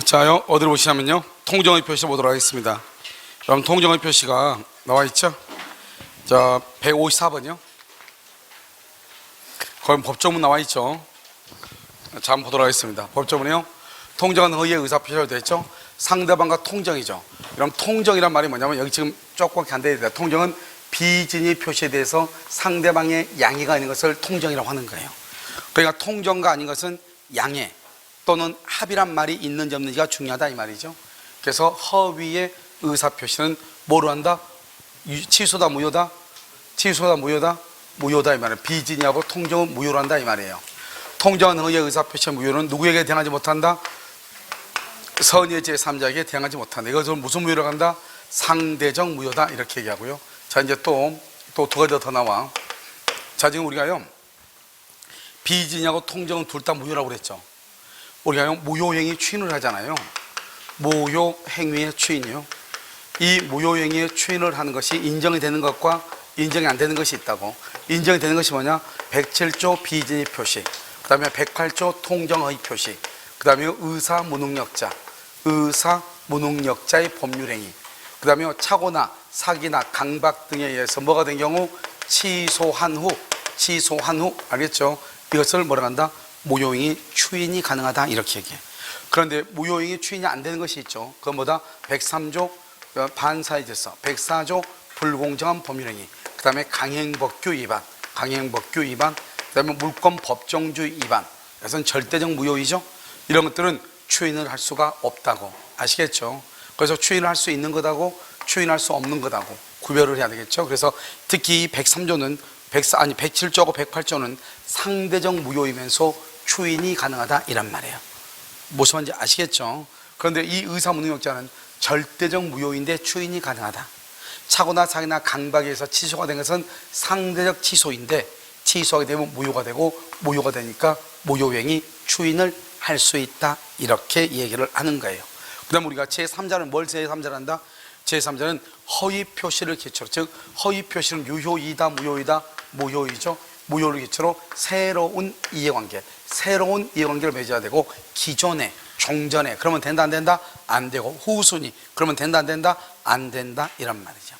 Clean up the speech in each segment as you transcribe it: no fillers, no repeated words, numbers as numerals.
자요, 어디로 보시냐면요, 통정의 표시 보도록 하겠습니다. 그럼 통정의 표시가 나와 있죠? 자, 154번이요. 거기 법조문 나와 있죠? 자, 한번 보도록 하겠습니다. 법조문이요. 통정은 허위의 의사표시로 되어 있죠? 상대방과 통정이죠. 그럼 통정이란 말이 뭐냐면, 여기 지금 조금밖에 안 되어 있다. 통정은 비진의 표시에 대해서 상대방의 양해가 있는 것을 통정이라고 하는 거예요. 그러니까 통정과 아닌 것은 양해 또는 합의란 말이 있는지 없는지가 중요하다 이 말이죠. 그래서 허위의 의사표시는 뭐로 한다? 취소다 무효다? 취소다 무효다? 무효다 이 말이에요. 비진이하고 통정은 무효로 한다 이 말이에요. 통정은 허위의 의사표시의 무효는 누구에게 대항하지 못한다? 선의의 제3자에게 대항하지 못한다. 이것은 무슨 무효라고 한다? 상대적 무효다 이렇게 얘기하고요. 자, 이제 또 두 가지 더 나와. 자, 지금 우리가요, 비진이하고 통정은 둘 다 무효라고 그랬죠. 우리가 무효행위 추인을 하잖아요. 무효행위의 추인이요. 이 무효행위의 추인을 하는 것이 인정이 되는 것과 인정이 안 되는 것이 있다고. 인정이 되는 것이 뭐냐? 107조 비진의 표시, 그 다음에 108조 통정의 표시, 그 다음에 의사무능력자, 의사무능력자의 법률행위, 그 다음에 착오나 사기나 강박 등에 의해서 뭐가 된 경우 취소한 후 알겠죠? 이것을 뭐라 한다? 무효행위 추인이 가능하다 이렇게 얘기해. 그런데 무효행위 추인이 안 되는 것이 있죠. 그건 뭐다? 103조 반사의 질서, 104조 불공정한 법률행위, 그 다음에 강행법규 위반, 그 다음에 물권 법정주의 위반. 이것은 절대적 무효이죠. 이런 것들은 추인을 할 수가 없다고 아시겠죠? 그래서 추인을 할 수 있는 것하고 추인할 수 없는 것하고 구별을 해야 되겠죠. 그래서 특히 103조는 107조하고 108조는 상대적 무효이면서 추인이 가능하다 이란 말이에요. 무슨 말인지 아시겠죠? 그런데 이 의사무능력자는 절대적 무효인데 추인이 가능하다. 착오나 사기나 강박에 의해서 취소가 된 것은 상대적 취소인데 취소하게 되면 무효가 되고 무효가 되니까 무효행위 추인을 할 수 있다 이렇게 얘기를 하는 거예요. 그 다음 우리가 제3자는 뭘 제3자를 한다? 제3자는 허위 표시를 기초로, 즉 허위 표시는 유효이다 무효이다? 무효이죠. 무효를 기초로 새로운 이해관계를 맺어야 되고, 기존에 종전에 그러면 된다 안 된다? 안 되고, 후순위 그러면 된다 안 된다? 안 된다 이란 말이죠.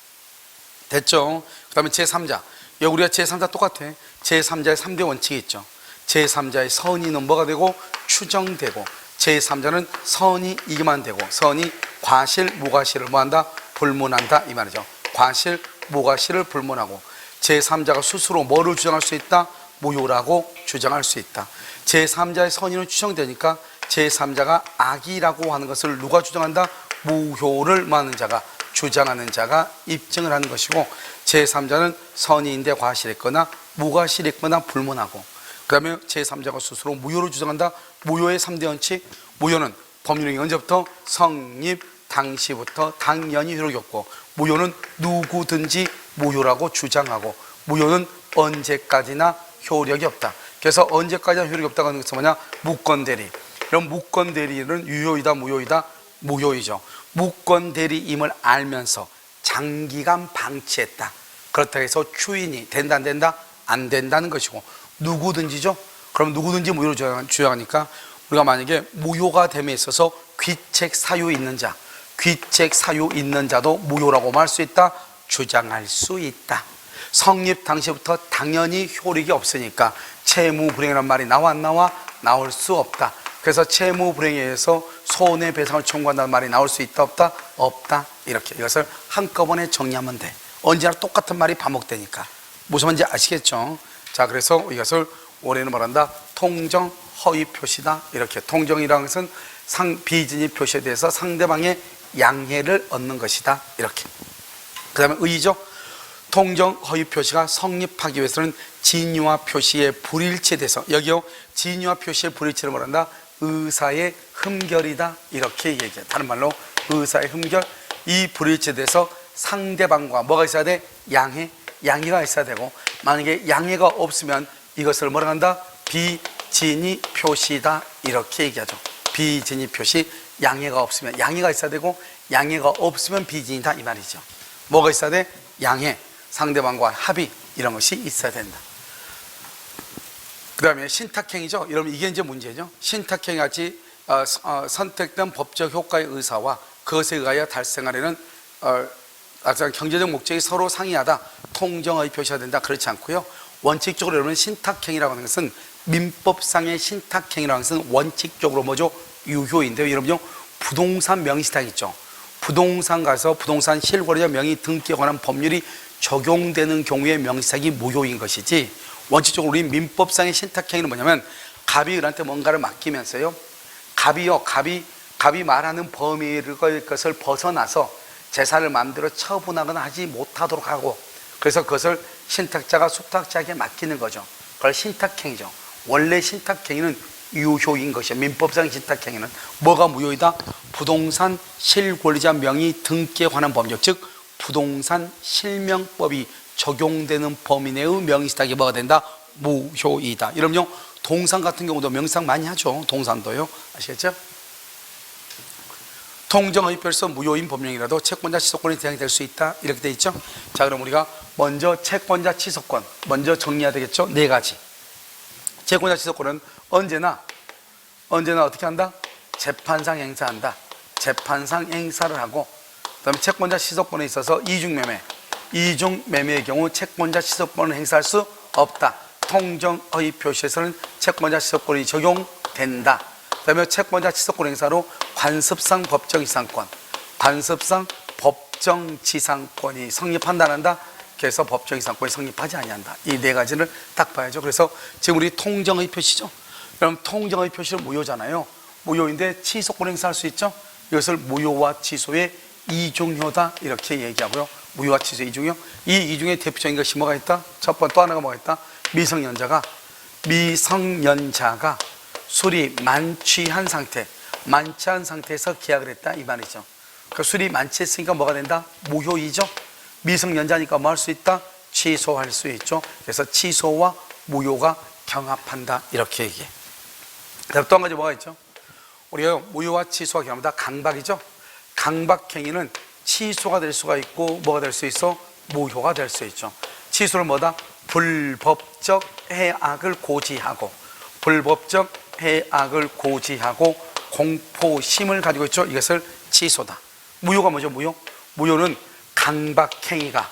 됐죠? 그 다음에 제3자, 여기 우리가 제3자 똑같아. 제3자의 3대 원칙이 있죠. 제3자의 선의는 뭐가 되고? 추정되고, 제3자는 선이 이기만 되고, 선이 과실 무과실을 뭐한다? 불문한다 이 말이죠. 과실 무과실을 불문하고, 제3자가 스스로 뭐를 주장할 수 있다? 무효라고 주장할 수 있다. 제3자의 선의는 추정되니까 제3자가 악이라고 하는 것을 누가 주장한다? 무효를 뭐하는 자가, 주장하는 자가 입증을 하는 것이고, 제3자는 선의인데 과실했거나 무과실했거나 불문하고, 그 다음에 제3자가 스스로 무효를 주장한다. 무효의 3대 원칙, 무효는 법률행위 언제부터? 성립 당시부터 당연히 효력이 없고, 무효는 누구든지 무효라고 주장하고, 무효는 언제까지나 효력이 없다. 그래서 언제까지나 효력이 없다고 하는 것은 뭐냐? 무권대리. 이런 무권대리는 유효이다 무효이다? 무효이죠. 무권대리임을 알면서 장기간 방치했다. 그렇다고 해서 추인이 된다 안 된다? 안 된다는 것이고, 누구든지죠. 그럼 누구든지 무효를 주장하니까 우리가 만약에 무효가 됨에 있어서 귀책 사유 있는 자, 귀책 사유 있는 자도 무효라고 말할 수 있다? 주장할 수 있다. 성립 당시부터 당연히 효력이 없으니까 채무불이행이라는 말이 나와 안 나와? 나올 수 없다. 그래서 채무불이행에 의해서 손해배상을 청구한다는 말이 나올 수 있다 없다? 없다. 이렇게 이것을 한꺼번에 정리하면 돼. 언제나 똑같은 말이 반복되니까. 무슨 말인지 아시겠죠? 자, 그래서 이것을 올해는 말한다. 통정 허위 표시다. 이렇게 통정이라는 것은 비진의 표시에 대해서 상대방의 양해를 얻는 것이다. 이렇게. 그 다음에 의의죠. 통정 허위 표시가 성립하기 위해서는 진유와 표시의 불일치에 대해서, 여기요 진유와 표시의 불일치를 말한다. 의사의 흠결이다. 이렇게 얘기해요. 다른 말로 의사의 흠결. 이 불일치에 대해서 상대방과 뭐가 있어야 돼? 양해가 있어야 되고, 만약에 양해가 없으면 이것을 뭐라 한다? 비진이 표시다 이렇게 얘기하죠. 비진이 표시, 양해가 없으면, 양해가 있어야 되고 양해가 없으면 비진이다 이 말이죠. 뭐가 있어야 돼? 양해, 상대방과 합의 이런 것이 있어야 된다. 그 다음에 신탁행위죠. 여러분 이게 이제 문제죠. 신탁행위 같이 선택된 법적 효과의 의사와 그것에 의하여 달성하려는 경제적 목적이 서로 상이하다, 통정의 표시가 된다, 그렇지 않고요. 원칙적으로 여러분 신탁행위라고 하는 것은 민법상의 신탁행위라는 것은 원칙적으로 뭐죠? 유효인데요. 여러분요, 부동산 명의신탁 있죠. 부동산 가서 부동산 실거래자 명의 등기에 관한 법률이 적용되는 경우에 명의신탁이 무효인 것이지, 원칙적으로 우리 민법상의 신탁행위는 뭐냐면 갑이 을한테 뭔가를 맡기면서요, 갑이 말하는 범위의 것을 벗어나서 재산을 마음대로 처분하거나 하지 못하도록 하고, 그래서 그것을 신탁자가 수탁자에게 맡기는 거죠. 그걸 신탁행위죠. 원래 신탁행위는 유효인 것이에요. 민법상 신탁행위는 뭐가 무효이다? 부동산 실권리자 명의 등기에 관한 법률, 즉 부동산 실명법이 적용되는 범위 내의 명의신탁이 뭐가 된다? 무효이다. 여러분요, 동산 같은 경우도 명의신탁 많이 하죠. 동산도요. 아시겠죠? 통정의표에서 무효인 법령이라도 채권자 취소권이 대상이 될 수 있다 이렇게 돼 있죠. 자, 그럼 우리가 먼저 채권자 취소권 먼저 정리해야 되겠죠. 4가지. 채권자 취소권은 언제나 어떻게 한다? 재판상 행사한다. 재판상 행사를 하고, 그 다음에 채권자 취소권에 있어서 이중매매의 경우 채권자 취소권을 행사할 수 없다. 통정의 표시에서는 채권자 취소권이 적용된다. 그 다음에 채권자 취소권 행사로 관습상 법정지상권, 관습상 법정지상권이 성립한다. 그래서 법정지상권이 성립하지 아니한다. 이 4가지를 딱 봐야죠. 그래서 지금 우리 통정의 표시죠. 그럼 통정의 표시는 무효잖아요. 무효인데 취소권 행사할 수 있죠. 이것을 무효와 취소의 이중효다 이렇게 얘기하고요. 무효와 취소의 이중효. 이 이중의 대표적인 것이 뭐가 있다? 첫 번째 또 하나가 뭐가 있다? 미성년자가 술이 만취한 상태에서 계약을 했다 이 말이죠. 그 술이 만취했으니까 뭐가 된다? 무효이죠. 미성년자니까 뭐 할 수 있다? 취소할 수 있죠. 그래서 취소와 무효가 경합한다 이렇게 얘기해. 또 한 가지 뭐가 있죠? 우리가 무효와 취소가 경합한다. 강박이죠. 강박행위는 취소가 될 수가 있고 뭐가 될 수 있어? 무효가 될 수 있죠. 취소를 뭐다? 불법적 해악을 고지하고, 공포심을 가지고 있죠. 이것을 취소다. 무효가 뭐죠? 무효는 강박행위가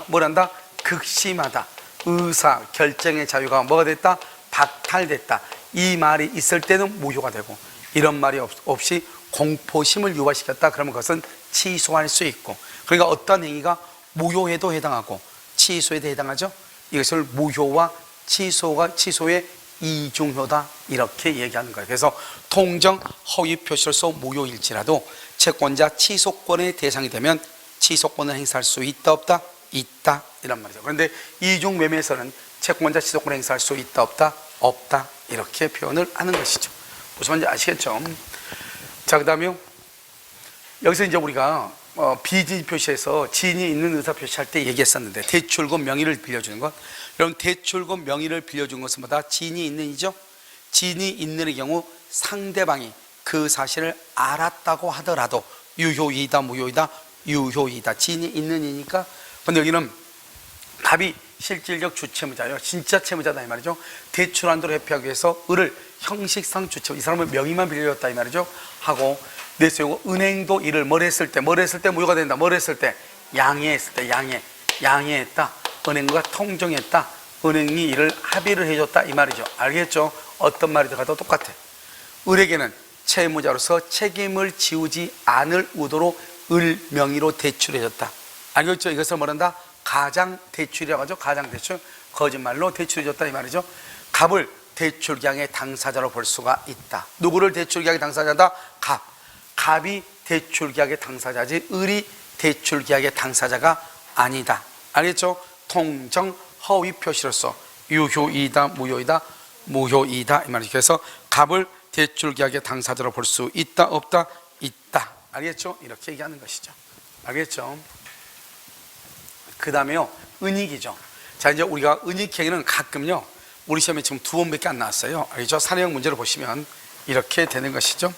뭐란다? 극심하다. 의사 결정의 자유가 뭐가 됐다? 박탈됐다. 이 말이 있을 때는 무효가 되고, 이런 말이 없이 공포심을 유발시켰다. 그러면 그것은 취소할 수 있고, 그러니까 어떤 행위가 무효에도 해당하고 취소에도 해당하죠. 이것을 무효와 취소의 이중효다 이렇게 얘기하는 거예요. 그래서 통정 허위 표시로서 무효일지라도 채권자 취소권의 대상이 되면 취소권을 행사할 수 있다 없다? 있다 이란 말이죠. 그런데 이중매매에서는 채권자 취소권을 행사할 수 있다 없다 이렇게 표현을 하는 것이죠. 무슨 말인지 아시겠죠? 자, 그 다음에 여기서 이제 우리가 비진 표시에서 진이 있는 의사 표시할 때 얘기했었는데, 대출금 명의를 빌려주는 것, 여러분 대출금 명의를 빌려준 것은 뭐다? 진이 있는이죠. 진이 있는의 경우 상대방이 그 사실을 알았다고 하더라도 유효이다 무효이다? 유효이다. 진이 있는이니까. 근데 여기는 갑이 실질적 주채무자예요. 진짜 채무자다 이 말이죠. 대출한도를 회피하기 위해서 을을 형식상 주채무, 이 사람은 명의만 빌려줬다 이 말이죠. 하고 내세우고, 은행도 이를 뭘 했을 때 무효가 된다. 뭘 했을 때? 양해했을 때. 양해했다. 은행과 통정했다. 은행이 이를 합의를 해줬다 이 말이죠. 알겠죠? 어떤 말이 들어가도 똑같아. 을에게는 채무자로서 책임을 지우지 않을 의도로 을 명의로 대출해줬다. 알겠죠? 이것을 뭐란다? 가장대출이라고 하죠. 가장대출. 거짓말로 대출해줬다 이 말이죠. 갑을 대출계약의 당사자로 볼 수가 있다. 누구를 대출계약의 당사자다? 갑이 대출계약의 당사자지 을이 대출계약의 당사자가 아니다. 알겠죠? 통정 허위 표시로서 유효이다 무효이다? 무효이다 이 말이죠. 그래서 갑을 대출계약의 당사자로 볼 수 있다 없다? 있다. 알겠죠? 이렇게 얘기하는 것이죠. 알겠죠? 그 다음에요, 은닉이죠. 자, 이제 우리가 은닉행위는 가끔요 우리 시험에 지금 2번밖에 안 나왔어요. 알겠죠? 사례형 문제를 보시면 이렇게 되는 것이죠.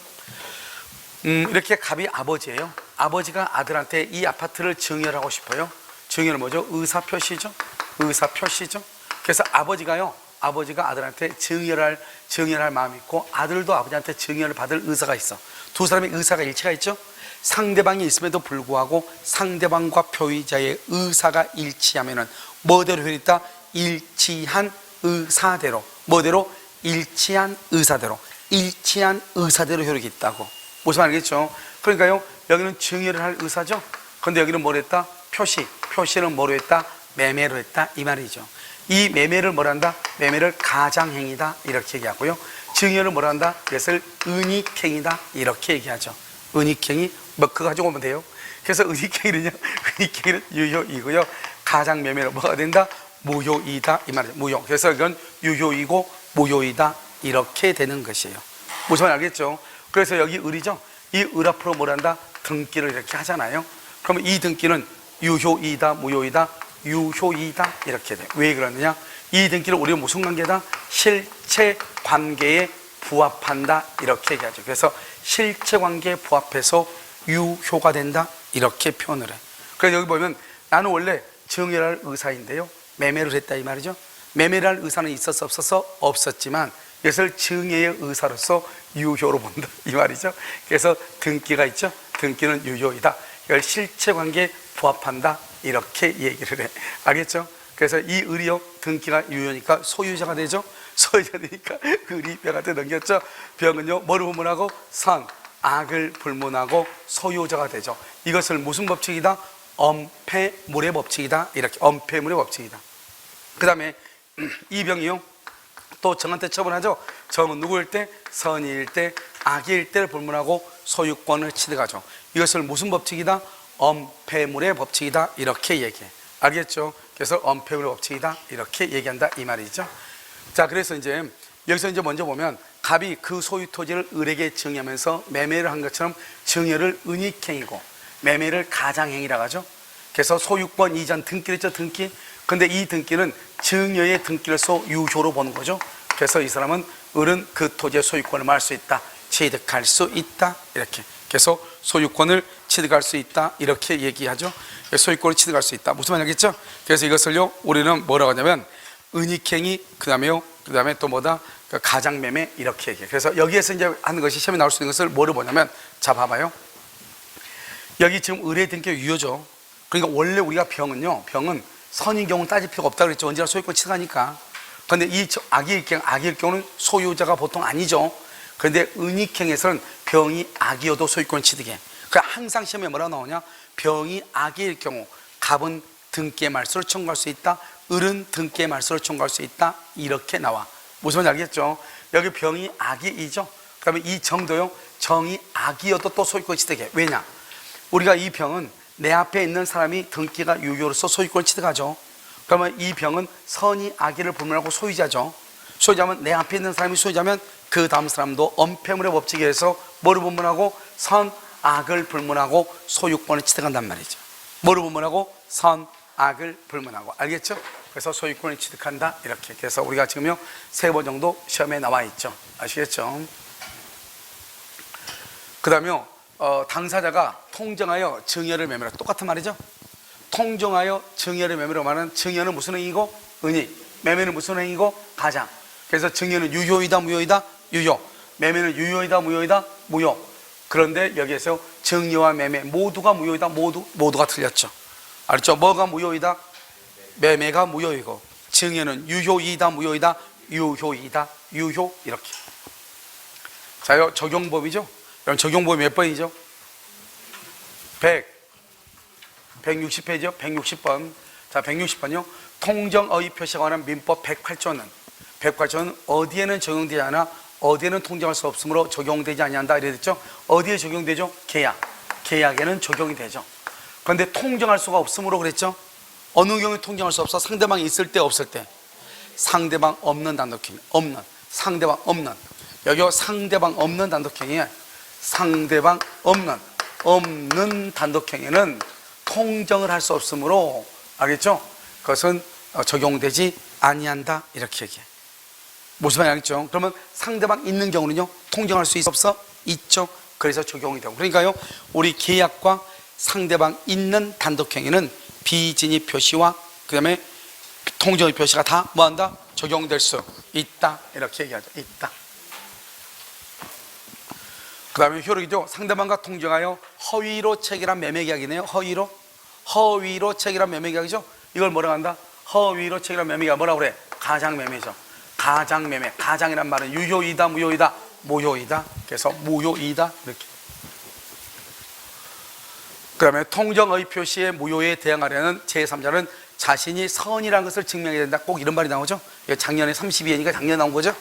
이렇게 갑이 아버지예요. 아버지가 아들한테 이 아파트를 증여하고 싶어요. 증여는 뭐죠? 의사표시죠. 의사표시죠. 그래서 아버지가 아들한테 증여할 마음이 있고, 아들도 아버지한테 증여를 받을 의사가 있어. 두 사람의 의사가 일치가 있죠. 상대방이 있음에도 불구하고 상대방과 표의자의 의사가 일치하면은 뭐대로 효력이 있다? 일치한 의사대로. 뭐대로? 일치한 의사대로. 일치한 의사대로 효력이 있다고. 무슨 말이겠죠? 그러니까요, 여기는 증여를 할 의사죠. 근데 여기는 뭐로 했다? 표시는 뭐로 했다? 매매로 했다, 이 말이죠. 이 매매를 뭐라 한다? 매매를 가장행위다, 이렇게 얘기하고요. 증여를 뭐라 한다? 이것을 은닉행위다, 이렇게 얘기하죠. 은닉행위, 그거 가지고 오면 돼요. 그래서 은닉행위는요, 은닉행위는 유효이고요. 가장매매는 뭐가 된다? 무효이다, 이 말이죠. 무효. 그래서 이건 유효이고 무효이다, 이렇게 되는 것이에요. 무슨 말 알겠죠? 그래서 여기 을이죠. 이 을 앞으로 뭘 한다? 등기를 이렇게 하잖아요. 그러면 이 등기는 유효이다, 무효이다, 유효이다, 이렇게 돼. 왜 그러느냐? 이 등기를 우리가 무슨 관계다? 실체 관계에 부합한다, 이렇게 얘기하죠. 그래서 실체 관계에 부합해서 유효가 된다, 이렇게 표현을 해. 그래서 여기 보면 나는 원래 증여할 의사인데요, 매매를 했다, 이 말이죠. 매매를 할 의사는 있었어, 없었어? 없었지만 이것을 증여의 의사로서 유효로 본다, 이 말이죠. 그래서 등기가 있죠. 등기는 유효이다. 이걸 실체 관계에 부합한다, 이렇게 얘기를 해. 알겠죠? 그래서 이 을이요, 등기가 유효니까 소유자가 되죠. 소유자가 되니까 을이 병한테 넘겼죠. 병은요, 뭐를 불문하고? 선, 악을 불문하고 소유자가 되죠. 이것을 무슨 법칙이다? 엄폐물의 법칙이다, 이렇게. 엄폐물의 법칙이다. 그 다음에 이 병이요, 또 정한테 처분하죠. 정은 누구일 때? 선의일 때, 악의일 때를 불문하고 소유권을 취득하죠. 이것을 무슨 법칙이다? 엄폐물의 법칙이다, 이렇게 얘기해. 알겠죠? 그래서 엄폐물의 법칙이다, 이렇게 얘기한다, 이 말이죠. 자, 그래서 이제 여기서 이제 먼저 보면 갑이 그 소유 토지를 을에게 증여하면서 매매를 한 것처럼 증여를 은닉행위고 매매를 가장행위라고 하죠. 그래서 소유권 이전 등기를 했죠, 등기. 근데 이 등기는 증여의 등기로서 유효로 보는 거죠. 그래서 이 사람은 을은 그 토지의 소유권을 말할 수 있다, 취득할 수 있다, 이렇게. 그래서 소유권을 취득할 수 있다, 이렇게 얘기하죠. 소유권을 취득할 수 있다, 무슨 말이겠죠? 그래서 이것을요, 우리는 뭐라고 하냐면 은닉행위, 그 다음에 또 뭐다? 가장매매, 이렇게 얘기해요. 그래서 여기에서 이제 하는 것이 시험에 나올 수 있는 것을 뭐를 보냐면, 자, 봐봐요. 여기 지금 을의 등기가 유효죠. 그러니까 원래 우리가 병은 선인 경우는 따질 필요가 없다 그랬죠. 언제나 소유권 취득하니까. 그런데 이 악의일 경우는 소유자가 보통 아니죠. 그런데 은닉행에서는 병이 악이어도 소유권 취득해. 그러니까 항상 시험에 뭐라 나오냐? 병이 악의일 경우 갑은 등기의 말소를 청구할 수 있다, 을은 등기의 말소를 청구할 수 있다, 이렇게 나와. 무슨 말인지 알겠죠? 여기 병이 악이이죠. 그러면 이 정도요, 정이 악이어도 또 소유권 취득해. 왜냐? 우리가 이 병은 내 앞에 있는 사람이 등기가 유효로서 소유권 취득하죠. 그러면 이 병은 선이 악의를 불문하고 소유자죠. 소유자면 내 앞에 있는 사람이 소유자면 그 다음 사람도 엄폐물의 법칙에 의해서 뭐를 불문하고? 선, 악을 불문하고 소유권을 취득한단 말이죠. 뭐를 불문하고? 선, 악을 불문하고. 알겠죠? 그래서 소유권을 취득한다, 이렇게. 그래서 우리가 지금요 3번 정도 시험에 나와 있죠. 아시겠죠? 그 다음에요, 당사자가 통정하여 증여를 매매로, 똑같은 말이죠. 통정하여 증여를 매매로 말하는, 증여는 무슨 행위고? 은닉. 매매는 무슨 행위고? 가장. 그래서 증여는 유효이다, 무효이다? 유효. 매매는 유효이다, 무효이다? 무효. 그런데 여기에서 증여와 매매 모두가 무효이다, 모두가 틀렸죠. 알죠? 뭐가 무효이다? 매매가 무효이고, 증여는 유효이다, 무효이다? 유효이다, 유효, 이렇게. 자요, 적용법이죠. 그럼 적용법이 몇 번이죠? 160페이지요. 160번. 자, 160번요. 통정어휘 표시에 관한 민법 108조는 어디에는 적용되지 않아 어디에는 통정할 수 없으므로 적용되지 아니한다, 이랬죠. 어디에 적용되죠? 계약에는 적용이 되죠. 그런데 통정할 수가 없으므로 그랬죠. 어느 경우에 통정할 수 없어? 상대방이 있을 때, 없을 때. 상대방 없는 단독행위. 상대방 없는. 여기 상대방 없는 단독행위에 상대방 없는 단독행위는 통정을 할 수 없으므로, 알겠죠? 그것은 적용되지 아니한다, 이렇게 얘기해. 무슨 말인지 알겠죠? 그러면 상대방 있는 경우는요, 통정할 수 있어 없어? 있죠. 그래서 적용이 되고. 그러니까요, 우리 계약과 상대방 있는 단독행위는 비진입 표시와 그 다음에 통정의 표시가 다 뭐한다? 적용될 수 있다. 이렇게 얘기하죠. 있다. 그 다음에 효력이죠. 상대방과 통정하여 허위로 체결한 매매계약이네요. 허위로 체결한 매매계약이죠. 이걸 뭐라고 한다? 허위로 체결한 매매계약 뭐라고 그래? 가장매매죠. 가장매매. 가장이란 말은 유효이다, 무효이다? 무효이다. 그래서 무효이다. 이렇게. 그 다음에 통정의 표시의 무효에 대항하려는 제3자는 자신이 선이라는 것을 증명해야 된다. 꼭 이런 말이 나오죠. 작년에 32회니까 작년에 나온 거죠.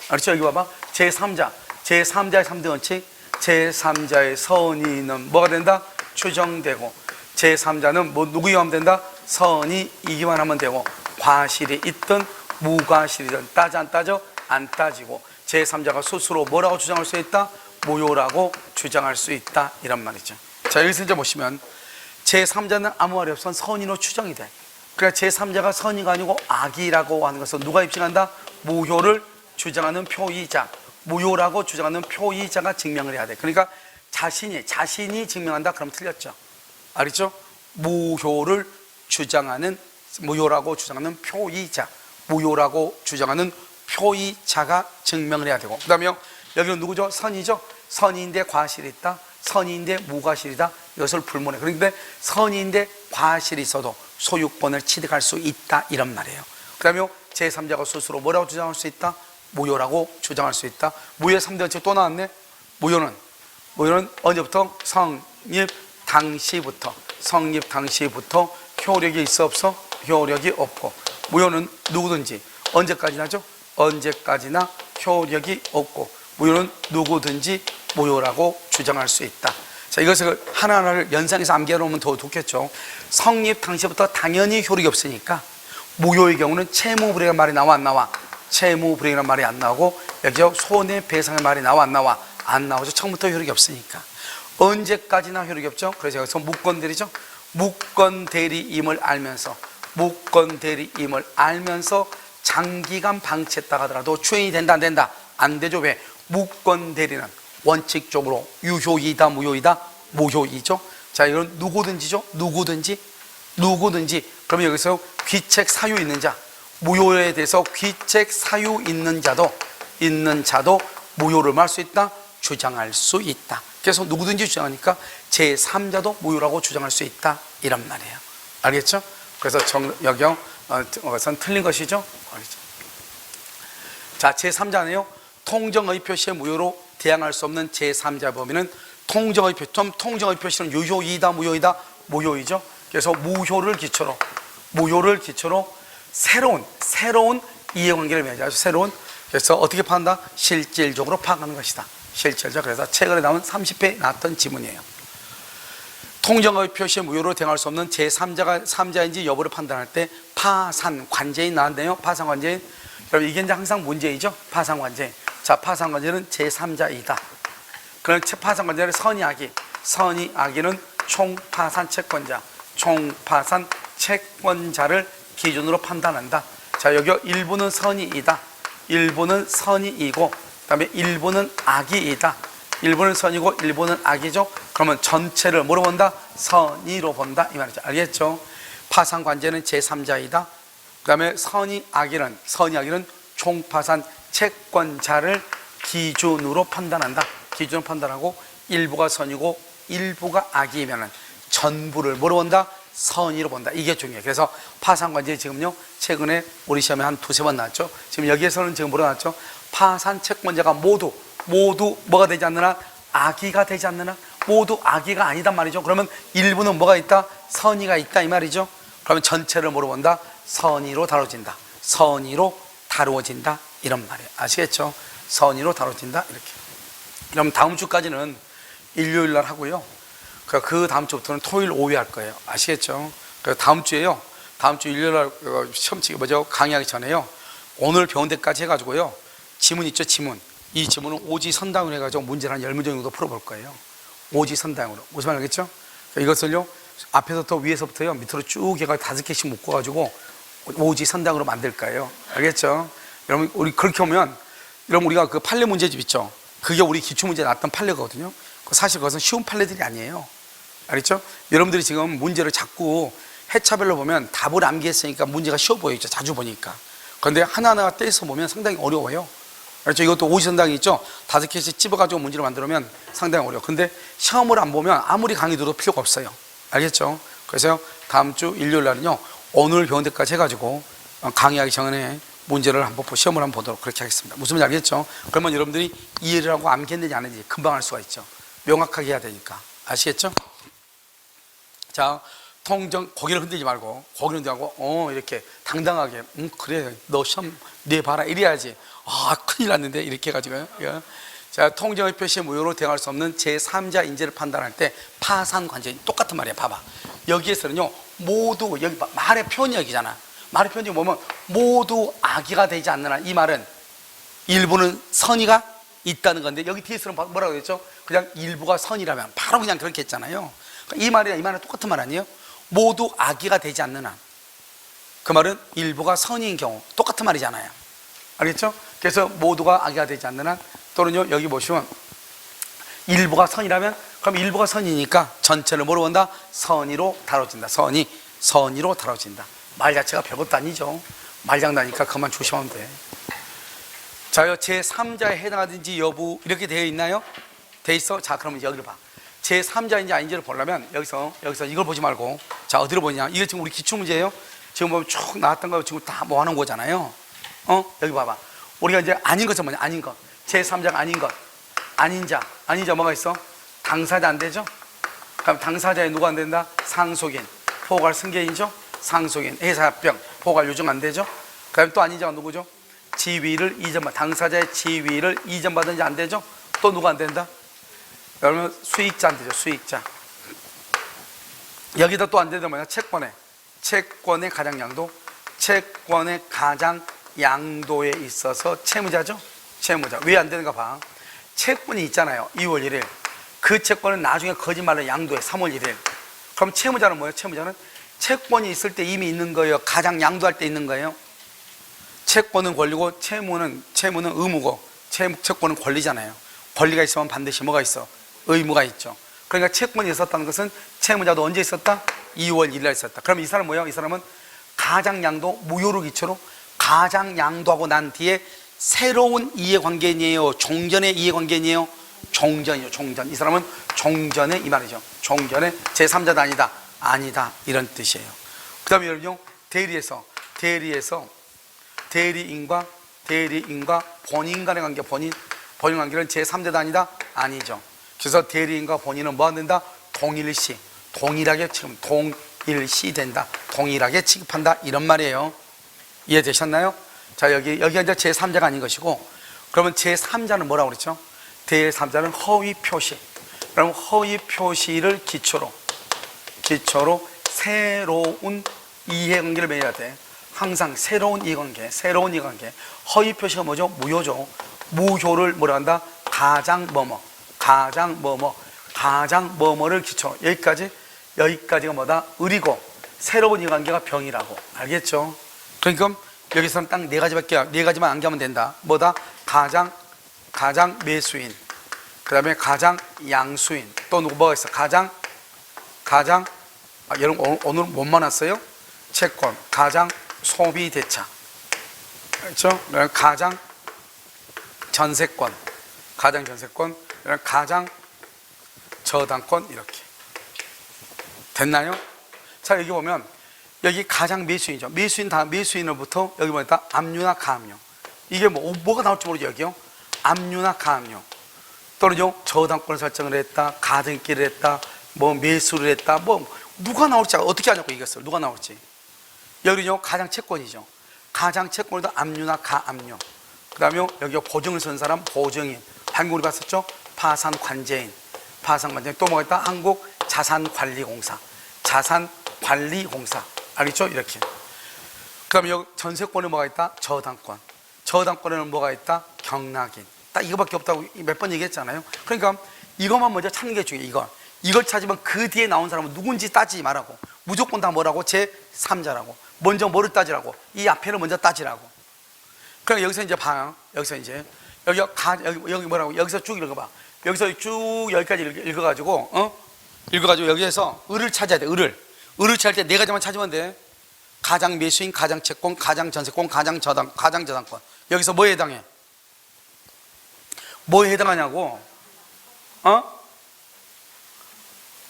알았죠? 여기 봐봐. 제3자의 3대 원칙. 제3자의 선의는 뭐가 된다? 추정되고, 제3자는 뭐 누구이면 된다? 선이 이기만 하면 되고, 과실이 있든 무과실이든 따져 안 따져? 안 따지고, 제3자가 스스로 뭐라고 주장할 수 있다? 무효라고 주장할 수 있다. 이런 말이죠. 자, 여기서 이제 보시면 제3자는 아무 말이 없으면 선의로 추정이 돼. 그러니까 제3자가 선의가 아니고 악의라고 하는 것은 누가 입증한다? 무효를 주장하는 표의자, 무효라고 주장하는 표의자가 증명을 해야 돼. 그러니까 자신이 증명한다? 그럼 틀렸죠. 알겠죠? 무효를 주장하는, 무효라고 주장하는 표의자, 무효라고 주장하는 표의자가 증명을 해야 되고, 그 다음에 여기는 누구죠? 선이죠. 선의인데 과실이 있다. 선의인데 무과실이다. 이것을 불문해. 그런데 선의인데 과실이 있어도 소유권을 취득할 수 있다. 이런 말이에요. 그 다음에 제3자가 스스로 뭐라고 주장할 수 있다? 무효라고 주장할 수 있다. 무효의 3대 원칙 또 나왔네. 무효는 언제부터? 성립 당시부터 효력이 있어 없어? 효력이 없고, 무효는 누구든지 언제까지나죠? 언제까지나 효력이 없고, 무효는 누구든지 무효라고 주장할 수 있다. 자, 이것을 하나하나를 연상해서 암기해 놓으면 더 좋겠죠. 성립 당시부터 당연히 효력이 없으니까 무효의 경우는 채무불이라는 말이 나와 안 나와? 채무불이라는 말이 안 나오고, 여기서 손해배상의 말이 나와 안 나와? 안 나오죠. 처음부터 효력이 없으니까. 언제까지나 효력이 없죠. 그래서 여기서 무권대리죠. 무권대리임을 알면서 장기간 방치했다 하더라도 추행이 된다 안 된다? 안 되죠. 왜? 무권대리는 원칙적으로 유효이다, 무효이다? 무효이죠. 자, 이건 누구든지죠. 누구든지. 그러면 여기서 귀책 사유 있는 자, 무효에 대해서 귀책 사유 있는 자도 무효를 말 수 있다, 주장할 수 있다. 그래서 누구든지 주장하니까 제3자도 무효라고 주장할 수 있다. 이런 말이에요. 알겠죠? 그래서 여기요, 이것은 틀린 것이죠. 알겠죠? 자, 제3자는요, 통정의 표시의 무효로 대항할 수 없는 제3자 범위는 통정의 표시는 유효이다, 무효이다? 무효이죠. 그래서 무효를 기초로 새로운 이해관계를 맺어야죠. 새로운. 그래서 어떻게 파악한다? 실질적으로 파악하는 것이다. 실질적. 그래서 최근에 나온 30회에 나왔던 지문이에요. 통정의 표시의 무효로 대항할 수 없는 제3자가 3자인지 여부를 판단할 때 파산관제인 나왔네요. 파산관제인. 여러분, 이게 이제 항상 문제이죠. 파산관제인. 자, 파산관제는 제3자이다. 그런 파산관제는 선의 악의는 총파산 채권자를 기준으로 판단한다. 자, 여기 일부는 선의이다. 일부는 선의이고, 그 다음에 일부는 악의이다. 일부는 선이고 일부는 악이죠. 그러면 전체를 뭐로 본다? 선의로 본다. 이 말이죠. 알겠죠? 파산관제는 제3자이다. 그 다음에 선의 악의는 총파산 채권자를 기준으로 판단한다. 기준으로 판단하고, 일부가 선이고 일부가 악이면은 전부를 뭐로 본다? 선의로 본다. 이게 중요해요. 그래서 파산관제 지금요, 최근에 우리 시험에 한 두세 번 나왔죠. 지금 여기에서는 지금 뭐로 나왔죠? 파산 채권자가 모두 뭐가 되지 않느냐? 악의가 되지 않느냐? 모두 악의가 아니단 말이죠. 그러면 일부는 뭐가 있다? 선의가 있다. 이 말이죠. 그러면 전체를 뭐로 본다? 선의로 다뤄진다. 이런 말이에요. 아시겠죠? 선의로 다뤄진다. 이렇게. 그럼 다음 주까지는 일요일 날 하고요. 그 다음 주부터는 토요일 오후에 할 거예요. 아시겠죠? 다음 주 일요일 날 시험 강의하기 전에요. 오늘 배운 데까지 해가지고요. 지문 있죠? 이 지문은 오지선다형으로 해가지고 문제를 한 10문제 정도 풀어볼 거예요. 오지선다형으로. 무슨 말 알겠죠? 이것을요, 앞에서부터 위에서부터요, 밑으로 쭉 해가지고 5개씩 묶어가지고 오지선다형으로 만들 거예요. 알겠죠? 여러분, 우리 그렇게 보면, 여러분, 우리가 그 판례 문제집 있죠? 그게 우리 기출문제에 나왔던 판례거든요. 사실 그것은 쉬운 판례들이 아니에요. 알겠죠? 여러분들이 지금 문제를 자꾸 해차별로 보면 답을 암기했으니까 문제가 쉬워 보이죠. 자주 보니까. 그런데 하나하나 떼서 보면 상당히 어려워요. 그렇죠? 이것도 오지선당이 있죠? 5개씩 집어가지고 문제를 만들면 상당히 어려워. 근데 시험을 안 보면 아무리 강의 들어도 필요가 없어요. 알겠죠? 그래서 다음 주 일요일 날은요, 오늘 배운 데까지 해가지고 강의하기 전에 문제를 한번 시험을 한번 보도록 그렇게 하겠습니다. 무슨 말인지 알겠죠? 그러면 여러분들이 이해를 하고 암기했는지 안 했는지 금방 알 수가 있죠. 명확하게 해야 되니까. 아시겠죠? 자, 통정, 고개를 흔들지 말고, 고개를 흔들지 말고, 이렇게 당당하게, 그래, 너 시험 내봐라. 이래야지. 아, 큰일 났는데. 이렇게 해가지고요. 예. 자, 통정의 표시에 무효로 대응할 수 없는 제3자 인재를 판단할 때 파산 관점이 똑같은 말이에요. 봐봐. 여기에서는요, 모두, 여기 말의 표현력이잖아. 말의 표현력이 뭐면 모두 악의가 되지 않느냐. 이 말은 일부는 선의가 있다는 건데, 여기 뒤에서는 뭐라고 했죠? 그냥 일부가 선이라면 바로 그냥 그렇게 했잖아요. 이 말이랑 이 말은 똑같은 말 아니에요? 모두 악의가 되지 않느냐. 그 말은 일부가 선인 경우 똑같은 말이잖아요. 알겠죠? 그래서 모두가 악의가 되지 않느냐, 또는요, 여기 보시면 일부가 선이라면, 그럼 일부가 선이니까 전체를 뭐로 본다? 선의로 다뤄진다. 선의로 다뤄진다. 말 자체가 별것도 아니죠. 말장난이니까 그만 조심하면 돼. 자요, 제3자에 해당하든지 여부 이렇게 되어 있나요? 돼 있어? 자, 그러면 여기를 봐. 제3자인지 아닌지를 보려면 여기서 이걸 보지 말고, 자, 어디로 보냐? 이게 지금 우리 기출문제예요. 지금 보면 쭉 나왔던 거 지금 다 뭐 하는 거잖아요. 여기 봐봐. 우리가 이제 아닌 것은 뭐냐? 아닌 것. 제3자가 아닌 것. 아닌 자 뭐가 있어? 당사자 안 되죠? 그럼 당사자에 누가 안 된다? 상속인. 포괄 승계인이죠? 상속인. 회사합병. 포괄 유증 안 되죠? 그럼 또 아닌 자가 누구죠? 지위를 이전받, 당사자의 지위를 이전받은 자 안 되죠? 또 누가 안 된다? 여러분, 수익자 안 되죠? 수익자. 여기다 또 안 되는 뭐냐? 채권의 가장 양도. 채권의 가장 양도에 있어서 채무자죠? 채무자. 왜 안 되는가 봐. 채권이 있잖아요. 2월 1일. 그 채권은 나중에 거짓말로 양도해. 3월 1일. 그럼 채무자는 뭐예요? 채무자는 채권이 있을 때 이미 있는 거예요? 가장 양도할 때 있는 거예요? 채권은 권리고 채무는 의무고, 채권은 권리잖아요. 권리가 있으면 반드시 뭐가 있어? 의무가 있죠. 그러니까 채권이 있었다는 것은 채무자도 언제 있었다? 2월 1일 날 있었다. 그럼 이 사람은 뭐예요? 이 사람은 가장 양도, 무효를 기초로 가장 양도하고 난 뒤에 새로운 이해관계인이에요? 종전의 이해관계인이에요? 종전이요, 종전. 이 사람은 종전의, 이 말이죠. 종전의 제3자도 아니다. 아니다. 이런 뜻이에요. 그 다음에 여러분요, 대리인과 본인 간의 관계, 본인 관계는 제3자도 아니다? 아니죠. 그래서 대리인과 본인은 뭐 안 된다? 동일하게 된다. 동일하게 취급한다. 이런 말이에요. 이해되셨나요? 자, 여기가 이제 제3자가 아닌 것이고, 그러면 제3자는 뭐라고 그랬죠? 제3자는 허위 표시. 그럼 허위 표시를 기초로 새로운 이해관계를 맺어야 돼. 항상 새로운 이해관계. 허위 표시가 뭐죠? 무효죠. 무효를 뭐라 한다? 가장 뭐뭐를 기초로. 여기까지가 뭐다? 을이고, 새로운 이해관계가 병이라고. 알겠죠? 그러니까 여기서는 딱 4가지밖에, 4가지만 암기하면 된다. 뭐다? 가장 매수인, 그 다음에 가장 양수인, 또 뭐가 있어? 여러분 오늘 뭐만 왔어요? 채권, 가장 소비대차, 그렇죠? 가장 전세권, 가장 저당권, 이렇게 됐나요? 자, 여기 보면 여기 가장 매수인이죠. 매수인으로부터 여기 뭐다? 압류나 가압류. 이게 뭐가 나올지 모르죠. 여기요. 압류나 가압류. 또는요, 저당권을 설정을 했다, 가등기를 했다, 뭐 매수를 했다, 누가 나올지 어떻게 하냐고 이것을 누가 나올지. 여기는요, 가장 채권이죠. 가장 채권으로 압류나 가압류. 그 다음에 여기 보증을 선 사람 보증인. 방금 우리 봤었죠? 파산관제인. 또 뭐가 있다? 한국자산관리공사. 알겠죠? 이렇게. 그 다음에 여기 전세권에 뭐가 있다? 저당권에는 뭐가 있다? 경락인. 딱 이거밖에 없다고 몇 번 얘기했잖아요. 그러니까 이것만 먼저 찾는 게 중요해요. 이걸 찾으면 그 뒤에 나온 사람은 누군지 따지지 말라고. 무조건 다 뭐라고? 제3자라고. 먼저 뭐를 따지라고? 이 앞에를 먼저 따지라고. 그러니까 여기서 이제 봐. 여기서 이제 여기 뭐라고? 여기서 쭉 읽어봐. 여기서 쭉 여기까지 읽어가지고 읽어가지고 여기에서 을을 찾아야 돼. 을을 찾을 때 네 가지만 찾으면 돼. 가장 매수인, 가장 채권, 가장 전세권, 가장 저당권. 여기서 뭐에 해당해? 뭐에 해당하냐고?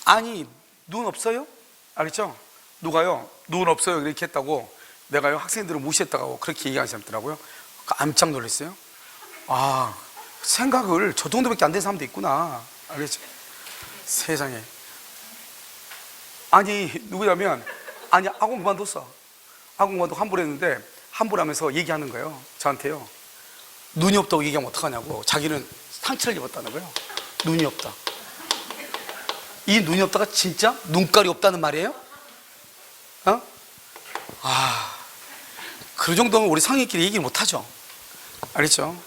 아니, 눈 없어요? 알겠죠? 누가요? 눈 없어요. 이렇게 했다고 내가요 학생들을 무시했다고 그렇게 얘기하는 사람더라고요. 깜짝 놀랐어요. 아, 생각을 저 정도밖에 안 된 사람도 있구나. 알겠죠? 세상에. 아니, 누구냐면, 아니, 학원 그만뒀어. 학원 그만두고 환불 했는데, 환불하면서 얘기하는 거예요. 저한테요. 눈이 없다고 얘기하면 어떡하냐고. 자기는 상처를 입었다는 거예요. 눈이 없다. 이 눈이 없다가 진짜 눈깔이 없다는 말이에요? 그 정도면 우리 성인끼리 얘기 못 하죠. 알겠죠?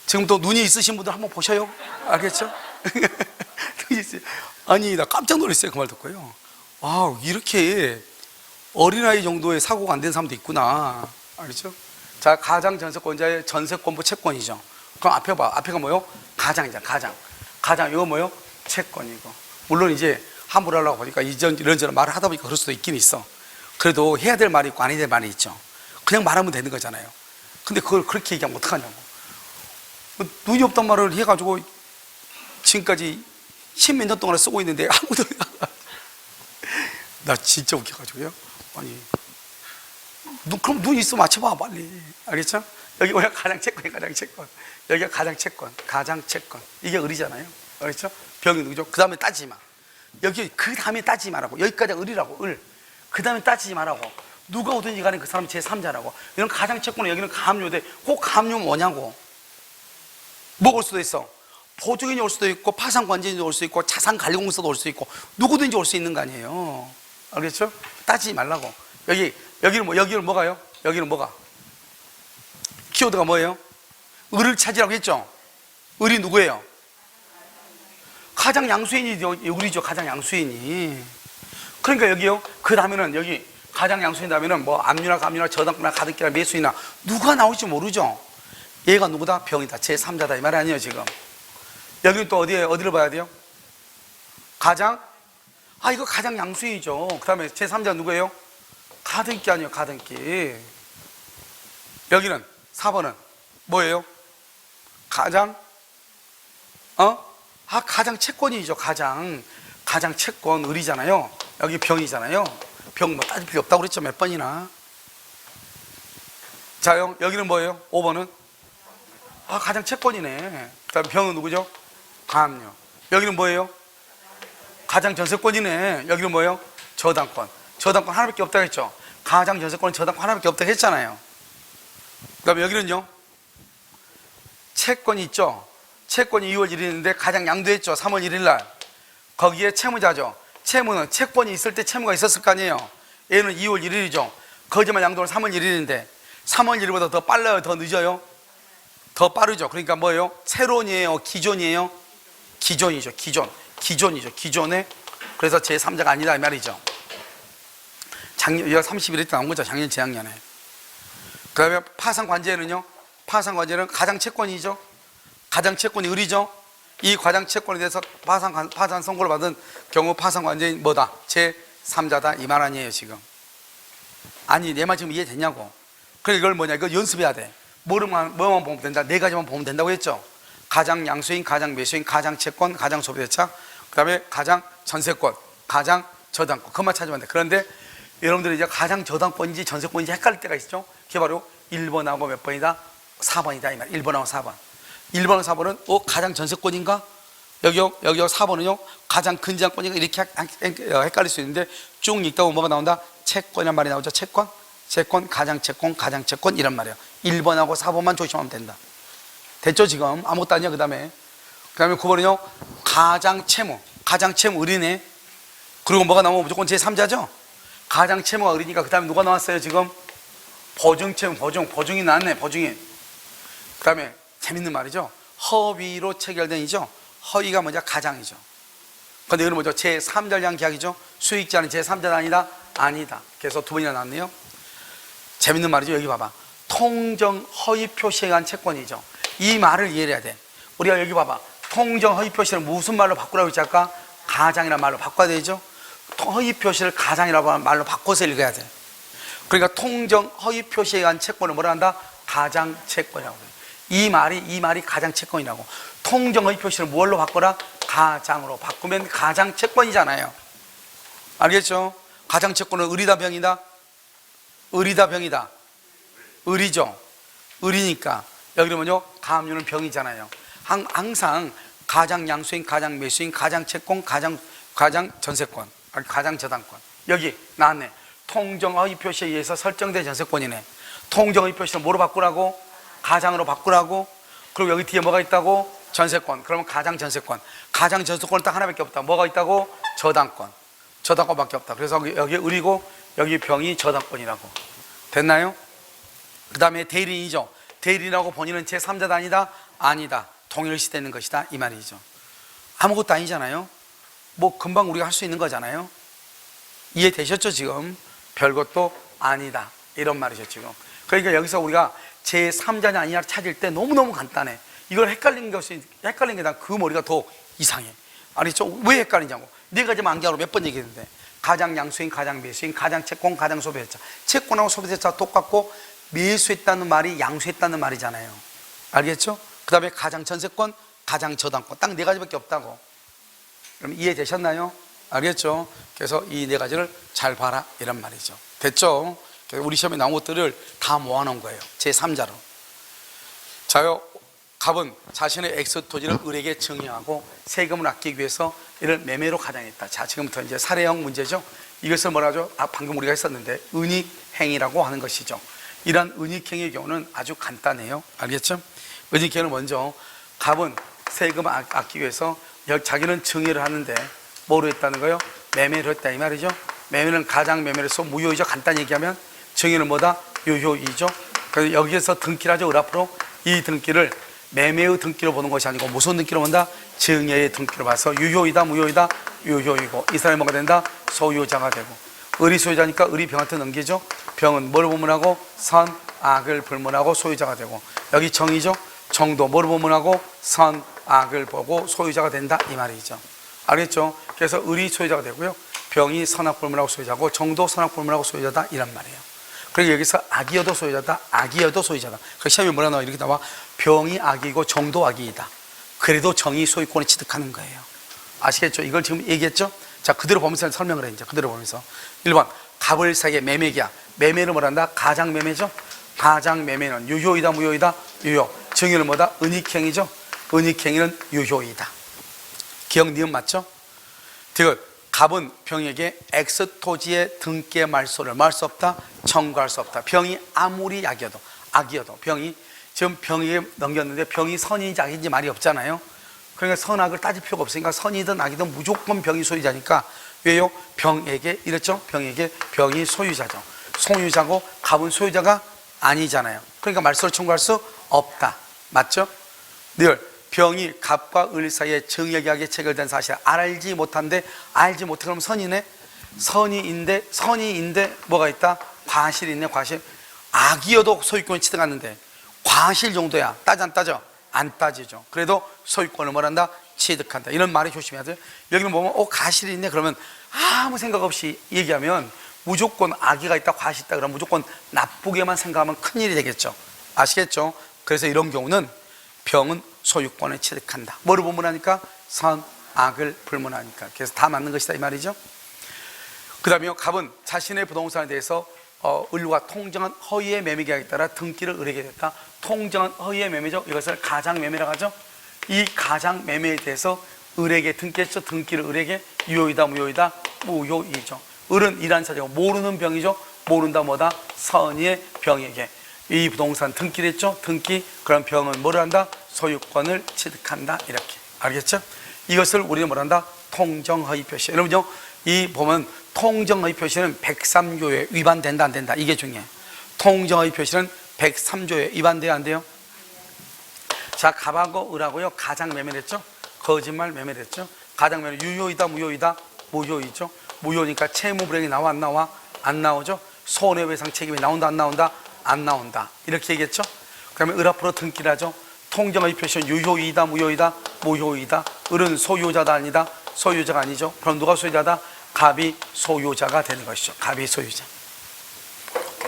지금 또 눈이 있으신 분들 한번 보셔요. 알겠죠? 아니, 나 깜짝 놀랐어요. 그 말 듣고요. 이렇게 어린아이 정도의 사고가 안 된 사람도 있구나. 알겠죠? 자, 가장 전세권자의 전세권부 채권이죠. 그럼 앞에 봐. 앞에가 뭐요? 가장이잖아. 가장. 이거 뭐요? 채권이고. 물론 이제 환불하려고 보니까 이런저런 말을 하다 보니까 그럴 수도 있긴 있어. 그래도 해야 될 말이 있고 안 해야 될 말이 있죠. 그냥 말하면 되는 거잖아요. 근데 그걸 그렇게 얘기하면 어떡하냐고. 눈이 없단 말을 해가지고 지금까지 10몇 년 동안 쓰고 있는데 아무도 나 진짜 웃겨가지고요. 아니, 그럼 눈 있어 맞춰봐 빨리. 알겠죠? 여기 뭐야? 가장 채권. 여기가 가장 채권. 이게 을이잖아요. 알겠죠? 병이 누구죠? 그 다음에 따지지 마. 여기 그 다음에 따지지 말라고. 여기까지 을이라고. 을. 그 다음에 따지지 말라고. 누가 오든지 간에 그 사람이 제3자라고. 이런 가장 채권은 여기는 가압류인데 그 가압류는 뭐냐고. 뭐가 올 수도 있어. 보증인이 올 수도 있고 파산관계인이 올 수도 있고 자산관리공사도 올 수도 있고 누구든지 올 수 있는 거 아니에요. 알겠죠? 따지지 말라고. 여기는 뭐가요? 여기는 뭐가? 키워드가 뭐예요? 을을 찾으라고 했죠? 을이 누구예요? 가장 양수인이 을이죠. 가장 양수인이. 그러니까 여기요. 그 다음에는 여기 가장 양수인 다음에는 뭐 압류나 감류나 저당권이나 가등기나 매수인이나 누가 나올지 모르죠. 얘가 누구다? 병이다. 제3자다. 이 말 아니에요 지금. 여기는 또 어디를 봐야 돼요? 이거 가장 양수인이죠. 그 다음에 제3자 누구예요? 가등기 아니에요. 가등기. 여기는 4번은 뭐예요? 가장 채권이죠. 가장 채권 을이잖아요. 여기 병이잖아요. 병 뭐 따질 필요 없다고 그랬죠. 몇 번이나. 자요. 여기는 뭐예요? 5번은 가장 채권이네. 그 다음에 병은 누구죠? 가압류. 여기는 뭐예요? 가장 전세권이네. 여기는 뭐예요? 저당권 하나밖에 없다고 했죠. 가장 전세권은 저당권 하나밖에 없다고 했잖아요. 그 다음에 여기는요, 채권이 있죠. 채권이 2월 1일인데 가장 양도했죠. 3월 1일 날. 거기에 채무자죠. 채무는 채권이 있을 때 채무가 있었을 거 아니에요. 얘는 2월 1일이죠. 거기만 양도는 3월 1일인데 3월 1일보다 더 빨라요? 더 늦어요? 더 빠르죠. 그러니까 뭐예요? 새로운이에요? 기존이에요? 기존이죠. 기존에. 그래서 제3자가 아니다 이 말이죠. 작년 31일 때 나온 거죠. 작년 재작년에. 그 다음에 파산관제는요, 파산관제는 가장 채권이죠. 가장 채권이 을이죠. 이 가장 채권에 대해서 파산 선고를 받은 경우 파산관제인 뭐다? 제3자다 이 말 아니에요 지금. 아니 내 말 지금 이해되냐고. 그래 이걸 뭐냐, 이거 연습해야 돼. 뭐만 보면 된다. 네 가지만 보면 된다고 했죠. 가장 양수인, 가장 매수인, 가장 채권, 가장 소비대차, 그 다음에 가장 전세권, 가장 저당권. 그것만 찾으면 돼. 그런데 여러분들이 이제 가장 저당권인지 전세권인지 헷갈릴 때가 있죠. 그게 바로 1번하고 몇 번이다? 4번이다 이 말. 1번하고 4번. 1번하고 4번은 가장 전세권인가? 여기요 4번은요 가장 근저당권인가? 이렇게 헷갈릴 수 있는데 쭉 읽다 보면 뭐가 나온다? 채권이란 말이 나오죠. 채권, 가장 채권 이런 말이에요. 1번하고 4번만 조심하면 된다. 됐죠 지금? 아무것도 아니야. 그 다음에 9번은요 가장 채무 을이네. 그리고 뭐가 나오면 무조건 제3자죠. 가장 채무가 을이니까 그 다음에 누가 나왔어요 지금? 보증채무. 보증이 나왔네. 보증인. 그 다음에 재밌는 말이죠. 허위로 체결된이죠. 허위가 뭐냐? 가장이죠. 근데 이거는 뭐죠? 제3자를 위한 계약이죠. 수익자는 제3자가 아니다. 그래서 두 번이나 나왔네요. 재밌는 말이죠. 여기 봐봐. 통정 허위 표시에 의한 채권이죠. 이 말을 이해해야 돼. 우리가 여기 봐봐. 통정 허위 표시를 무슨 말로 바꾸라고 했지 아까? 가장이라는 말로 바꿔야 되죠. 허위 표시를 가장이라고 하는 말로 바꿔서 읽어야 돼. 그러니까 통정 허위 표시에 의한 채권을 뭐라 한다? 가장 채권이라고 해요. 이 말이 가장 채권이라고. 통정 허위 표시를 뭘로 바꿔라? 가장으로 바꾸면 가장 채권이잖아요. 알겠죠? 가장 채권은 을이다 병이다? 을이다 병이다? 을이죠. 을이니까 여기는요 가압류는 병이잖아요. 항상 가장 양수인, 가장 매수인, 가장 채권, 가장 전세권, 아니 가장 저당권. 여기 나왔네. 통정허위 표시에 의해서 설정된 전세권이네. 통정허위 표시를 뭐로 바꾸라고? 가장으로 바꾸라고. 그리고 여기 뒤에 뭐가 있다고? 전세권. 그러면 가장 전세권. 가장 전세권은 딱 하나밖에 없다. 뭐가 있다고? 저당권. 저당권밖에 없다. 그래서 여기 을이고 여기 병이 저당권이라고. 됐나요? 그 다음에 대리인이죠. 대리인하고 본인은 제3자다 아니다? 아니다. 동일시되는 것이다 이 말이죠. 아무것도 아니잖아요. 뭐 금방 우리가 할 수 있는 거잖아요. 이해되셨죠 지금? 별것도 아니다 이런 말이죠 지금. 그러니까 여기서 우리가 제3자냐 아니냐를 찾을 때 너무너무 간단해. 이걸 헷갈린 게 난 그 머리가 더 이상해. 아니죠? 왜 헷갈리냐고. 네 가지만 암기하러 몇 번 얘기했는데 가장 양수인, 가장 매수인, 가장 채권, 가장 소비자. 채권하고 소비자가 똑같고 매수했다는 말이 양수했다는 말이잖아요. 알겠죠? 그 다음에 가장 전세권, 가장 저당권. 딱 네 가지밖에 없다고. 그럼 이해되셨나요? 알겠죠? 그래서 이 네 가지를 잘 봐라 이런 말이죠. 됐죠? 그래서 우리 시험에 나온 것들을 다 모아놓은 거예요. 제3자로. 자요, 갑은 자신의 엑스 토지를 을에게 증여하고 세금을 아끼기 위해서 이를 매매로 가장했다. 자, 지금부터 이제 사례형 문제죠. 이것을 뭐라 하죠? 방금 우리가 했었는데 은닉행위라고 하는 것이죠. 이러한 은닉행위의 경우는 아주 간단해요. 알겠죠? 은닉행위는 먼저 갑은 세금을 아끼기 위해서 자기는 증여를 하는데 뭐로 했다는 거예요? 매매로 했다 이 말이죠. 매매는 가장 매매를 해서 무효이죠. 간단히 얘기하면 증여는 뭐다? 유효이죠. 그래서 여기에서 등기를 하죠. 을 앞으로 이 등기를 매매의 등기로 보는 것이 아니고 무슨 등기로 본다? 증여의 등기로 봐서 유효이다 무효이다? 유효이고 이 사람이 뭐가 된다? 소유자가 되고 을이 소유자니까 을이 병한테 넘기죠. 병은 뭘 불문하고? 선, 악을 불문하고 소유자가 되고 여기 정이죠. 정도 뭘 불문하고? 선, 악을 보고 소유자가 된다 이 말이죠. 알겠죠? 그래서 을이 소유자가 되고요. 병이 선악 불문하고 소유자고 정도 선악 불문하고 소유자다 이란 말이에요. 그리고 여기서 악이어도 소유자다, 악이어도 소유자다. 그 시험에 뭐라 나와? 이렇게 나와. 병이 악이고 정도 악이다. 그래도 정이 소유권을 취득하는 거예요. 아시겠죠? 이걸 지금 얘기했죠? 자, 그대로 보면서 설명을 해. 이제 그대로 보면서 1번 갑을 사기의 매매기야. 매매를 뭐라 한다? 가장 매매죠. 가장 매매는 유효이다 무효이다? 유효. 증여는 뭐다? 은닉행위죠. 은닉행위는 유효이다. 기억 니은 맞죠? 디귿 갑은 병에게 X 토지의 등기의 말소를 말 수 없다, 청구할 수 없다. 병이 아무리 악이어도 병이 지금 병에게 넘겼는데 병이 선인지 악인지 말이 없잖아요. 그러니까 선악을 따질 필요가 없으니까 선이든 악이든 무조건 병이 소유자니까 왜요? 병에게 이랬죠? 병에게 병이 소유자죠. 소유자고 갑은 소유자가 아니잖아요. 그러니까 말소를 청구할 수 없다. 맞죠? 늘 병이 갑과 을 사이에 증여계약이 체결된 사실을 알지 못한데 알지 못해 그러면 선이네. 선이인데 뭐가 있다? 과실이 있네. 과실. 악이어도 소유권을 취득하는데 과실 정도야. 따져 안 따져? 안 따지죠. 그래도 소유권을 뭐란다? 취득한다. 이런 말이 조심해야 돼요. 여기는 보면 과실이 있네 그러면 아무 생각 없이 얘기하면 무조건 악의가 있다, 과실이 있다 그러면 무조건 나쁘게만 생각하면 큰일이 되겠죠. 아시겠죠? 그래서 이런 경우는 병은 소유권을 취득한다. 뭐를 불문하니까? 선, 악을 불문하니까. 그래서 다 맞는 것이다 이 말이죠. 그 다음에 갑은 자신의 부동산에 대해서 을과 통정한 허위의 매매 계약에 따라 등기를 을에게 됐다. 통정한 허위의 매매죠. 이것을 가장 매매라고 하죠. 이 가장 매매에 대해서 을에게 등기했죠. 등기를 을에게 유효이다 무효이다? 무효이죠. 을은 일한 사자고 모르는 병이죠. 모른다 뭐다? 선의의 병에게 이 부동산 등기를 했죠. 등기. 그럼 병은 뭐를 한다? 소유권을 취득한다. 이렇게. 알겠죠? 이것을 우리는 뭐라 한다? 통정허위 표시. 여러분요, 이 보면 통정허위 표시는 103조에 위반된다 안 된다. 이게 중요해요. 통정허위 표시는 103조에 위반돼야 안 돼요? 자, 갑하고 을하고요 가장 매매를 했죠. 거짓말 매매를 했죠. 가장 매매 유효이다 무효이다? 무효이죠. 무효니까 채무불이행이 나와 안 나와? 안 나오죠. 손해배상 책임이 나온다 안 나온다? 안 나온다. 이렇게 얘기했죠. 그 다음에 을 앞으로 등기라죠. 통정의 표시는 유효이다, 무효이다, 무효이다. 을은 소유자다, 아니다, 소유자가 아니죠. 그럼 누가 소유자다? 갑이 소유자가 되는 것이죠. 갑이 소유자.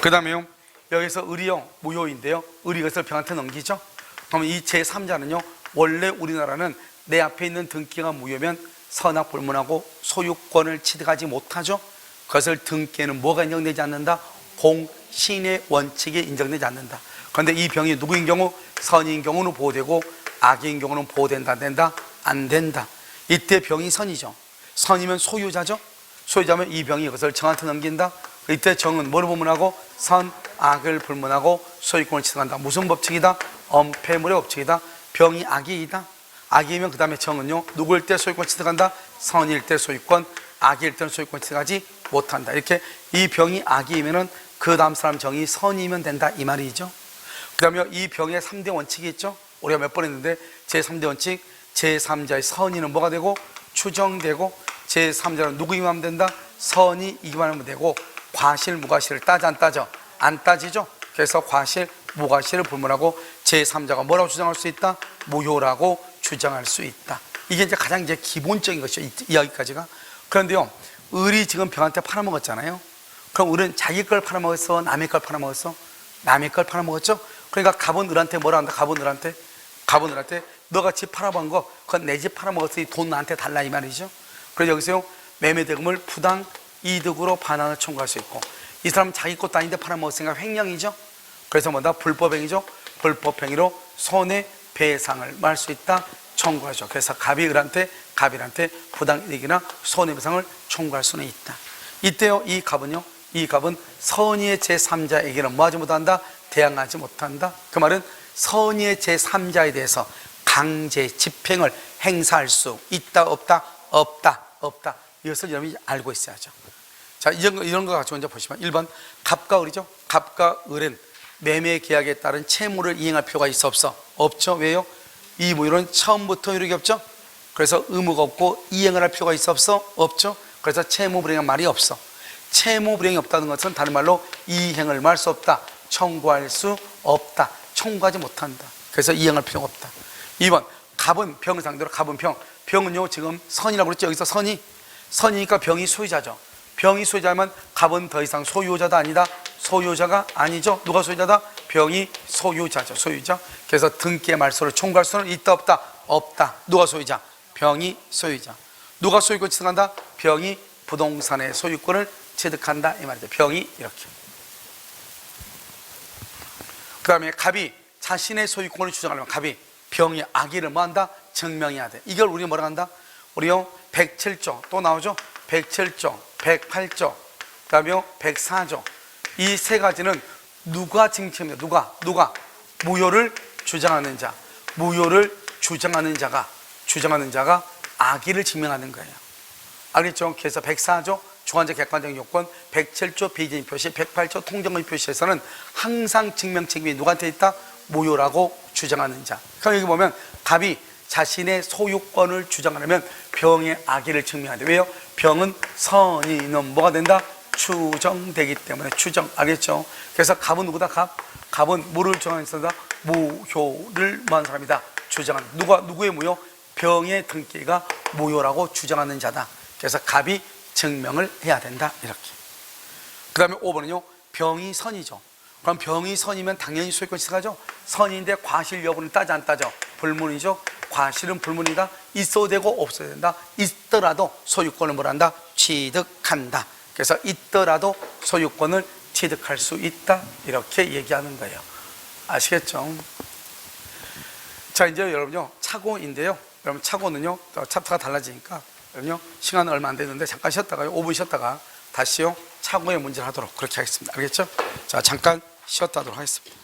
그 다음에요, 여기서 을이요, 무효인데요, 을이 이것을 병한테 넘기죠. 그럼 이 제3자는요, 원래 우리나라는 내 앞에 있는 등기가 무효면 선악 불문하고 소유권을 취득하지 못하죠. 그것을 등기에는 뭐가 인정되지 않는다? 공신의 원칙에 인정되지 않는다. 그런데 이 병이 누구인 경우? 선인 경우는 보호되고 악인 경우는 보호된다, 안 된다? 안 된다. 이때 병이 선이죠. 선이면 소유자죠. 소유자면 이 병이 이것을 정한테 넘긴다. 이때 정은 뭐를 불문하고? 선, 악을 불문하고 소유권을 취득한다. 무슨 법칙이다? 엄폐물의 법칙이다. 병이 악이다. 악이면 그 다음에 정은요, 누구일 때 소유권 취득한다? 선일 때 소유권, 악일 때는 소유권 취득하지 못한다. 이렇게 이 병이 악이면은 그 다음 사람 정이 선이면 된다, 이 말이죠. 그 다음에 이 병의 3대 원칙이 있죠. 우리가 몇 번 했는데 제3대 원칙, 제3자의 선의는 뭐가 되고? 추정되고, 제3자는 누구 임하면 된다? 선이 이기만 하면 되고, 과실, 무과실을 따져 안 따져? 안 따지죠. 그래서 과실, 무과실을 불문하고 제3자가 뭐라고 주장할 수 있다? 무효라고 주장할 수 있다. 이게 이제 가장 이제 기본적인 것이죠, 이야기까지가. 그런데요, 을이 지금 병한테 팔아먹었잖아요. 그럼 을은 자기 걸 팔아먹었어? 남의 걸 팔아먹었어? 남의 걸 팔아먹었죠? 그러니까 갑은 을한테 뭐라 한다? 갑은 을한테 너가 집 팔아먹은 거, 그건 내 집 팔아먹었으니 돈 나한테 달라, 이 말이죠. 그래서 여기서요, 매매대금을 부당 이득으로 반환을 청구할 수 있고, 이 사람 자기 것도 아닌데 팔아먹었으니까 횡령이죠. 그래서 뭐다? 불법행위죠. 불법행위로 손해배상을 말할 수 있다, 청구하죠. 그래서 갑이 을한테, 갑일한테 부당이득이나 손해배상을 청구할 수는 있다. 이때요, 이 갑은 선의의 제3자에게는 뭐하지 못한다? 대항하지 못한다. 그 말은 선의의 제3자에 대해서 강제 집행을 행사할 수 있다, 없다? 없다. 이것을 여러분이 알고 있어야죠. 자, 이런 거 가지고 먼저 보시면 1번 갑과 을이죠. 갑과 을은 매매 계약에 따른 채무를 이행할 필요가 있어, 없어? 없죠. 왜요? 이 무효는 처음부터 효력이 없죠. 그래서 의무가 없고 이행을 할 필요가 있어, 없어? 없죠. 그래서 채무 불이행한 말이 없어. 채무 불이행이 없다는 것은 다른 말로 이행을 말 수 없다, 청구할 수 없다, 청구하지 못한다. 그래서 이행할 필요가 없다. 2번 갑은 병을 상대로, 갑은 병은요, 지금 선이라고 그랬죠. 여기서 선이니까 병이 소유자죠. 병이 소유자면 갑은 더 이상 소유자다, 아니다? 소유자가 아니죠. 누가 소유자다? 병이 소유자죠. 소유자. 그래서 등기의 말소를 청구할 수는 있다, 없다? 없다. 누가 소유자? 병이 소유자. 누가 소유권 취득한다? 병이 부동산의 소유권을 취득한다, 이 말이죠. 병이 이렇게. 그 다음에 갑이 자신의 소유권을 주장하려면 갑이 병이 악의를 뭐한다? 증명해야 돼. 이걸 우리 뭐라 한다? 우리요 107조 또 나오죠. 107조, 108조, 그 다음에 104조. 이 세 가지는 누가 쟁점이야? 누가 무효를 주장하는 자, 무효를 주장하는 자가 악의를 증명하는 거예요. 알겠죠? 그래서 104조 주관적 객관적 요건, 107조 비진의 표시, 108조 통정의 표시에서는 항상 증명 책임이 누구한테 있다? 무효라고 주장하는 자. 그럼 여기 보면 갑이 자신의 소유권을 주장하려면 병의 악의를 증명해야 돼. 왜요? 병은 선의는 뭐가 된다? 추정되기 때문에. 추정. 알겠죠? 그래서 갑은 누구다? 갑은 뭐를 주장했다? 무효를 뭐한 사람이다? 주장하는. 누구의 무효? 병의 등기가 무효라고 주장하는 자다. 그래서 갑이 증명을 해야 된다, 이렇게. 그 다음에 5번은요 병이 선이죠. 그럼 병이 선이면 당연히 소유권 취득하죠. 선인데 과실 여부는 따져 안 따져? 불문이죠. 과실은 불문이다. 있어도 되고 없어도 된다. 있더라도 소유권을 뭐란다? 취득한다. 그래서 있더라도 소유권을 취득할 수 있다, 이렇게 얘기하는 거예요. 아시겠죠? 자, 이제 여러분요 차고인데요. 여러분 차고는요 챕터가 달라지니까 여러분요 시간 얼마 안 되는데 잠깐 쉬었다가요, 5분 쉬었다가 다시요 차고의 문제를 하도록 그렇게 하겠습니다. 알겠죠? 자, 잠깐 쉬었다 하도록 하겠습니다.